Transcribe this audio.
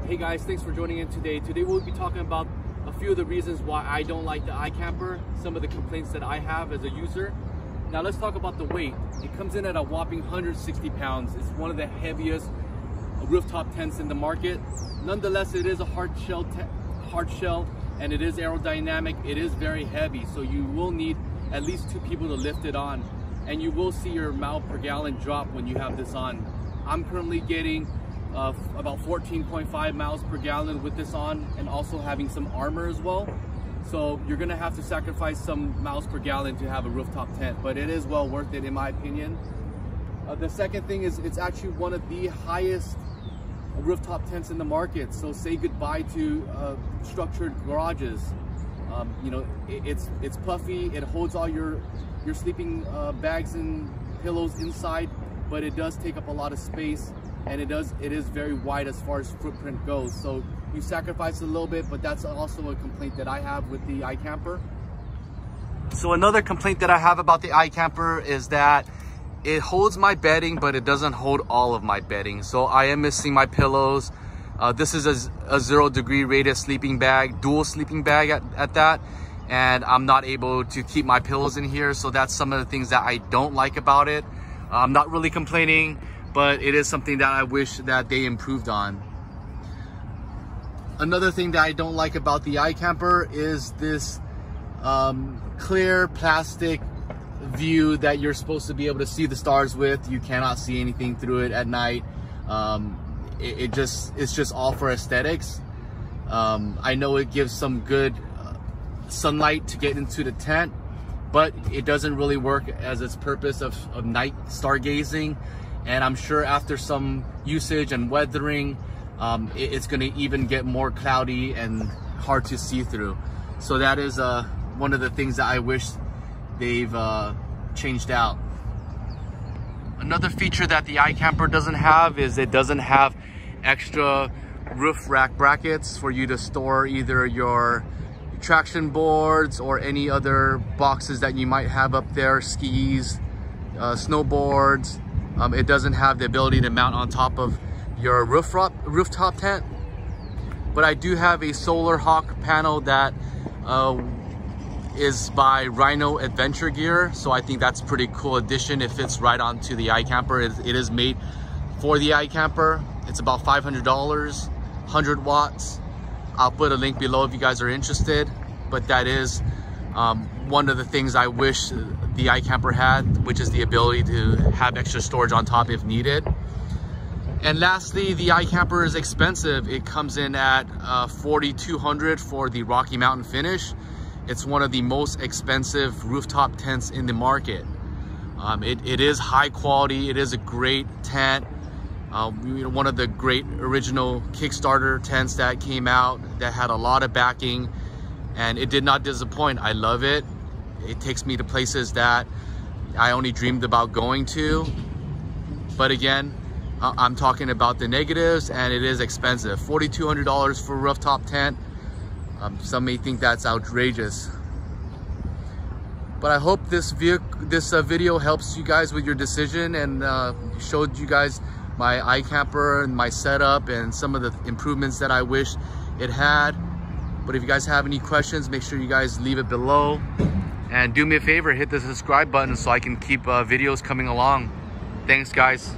Hey guys, thanks for joining in today. Today we'll be talking about a few of the reasons why I don't like the iKamper, some of the complaints that I have as a user. Now let's talk about the weight. It comes in at a whopping 160 pounds. It's one of the heaviest rooftop tents in the market. Nonetheless, it is a hard shell and it is aerodynamic. It is very heavy, so you will need at least 2 people to lift it on, and you will see your mile per gallon drop when you have this on. I'm currently getting about 14.5 miles per gallon with this on, and also having some ARMOUR as well. So you're gonna have to sacrifice some miles per gallon to have a rooftop tent, but it is well worth it in my opinion. The second thing is it's actually one of the highest rooftop tents in the market. So say goodbye to structured garages. You know, it's puffy, it holds all your sleeping bags and pillows inside, but it does take up a lot of space, and it is very wide as far as footprint goes. So you sacrifice a little bit, but that's also a complaint that I have with the iKamper. So another complaint that I have about the iKamper is that it holds my bedding, but it doesn't hold all of my bedding. So I am missing my pillows. This is a 0-degree rated sleeping bag, dual sleeping bag at that. And I'm not able to keep my pillows in here. So that's some of the things that I don't like about it. I'm not really complaining, but it is something that I wish that they improved on. Another thing that I don't like about the iKamper is this clear plastic view that you're supposed to be able to see the stars with. You cannot see anything through it at night. It's just all for aesthetics. I know it gives some good sunlight to get into the tent, but it doesn't really work as its purpose of night stargazing. And I'm sure after some usage and weathering, it's going to even get more cloudy and hard to see through. So that is one of the things that I wish they've changed out. Another feature that the iKamper doesn't have is it doesn't have extra roof rack brackets for you to store either your traction boards or any other boxes that you might have up there, skis, snowboards. It doesn't have the ability to mount on top of your rooftop tent. But I do have a Solar Hawk panel that is by Rhino Adventure Gear, so I think that's a pretty cool addition. It fits right onto the iKamper. It is made for the iKamper. It's about $500, 100 watts. I'll put a link below if you guys are interested, but that is one of the things I wish the iKamper had, which is the ability to have extra storage on top if needed. And lastly, the iKamper is expensive. It comes in at $4,200 for the Rocky Mountain finish. It's one of the most expensive rooftop tents in the market. It is high quality. It is a great tent. One of the great original Kickstarter tents that came out that had a lot of backing, and it did not disappoint. I love it. It takes me to places that I only dreamed about going to. But again, I'm talking about the negatives, and it is expensive. $4,200 for a rooftop tent. Some may think that's outrageous, but I hope this video helps you guys with your decision and showed you guys my iKamper and my setup and some of the improvements that I wish it had. But if you guys have any questions, make sure you guys leave it below, and do me a favor, hit the subscribe button so I can keep videos coming along. Thanks guys.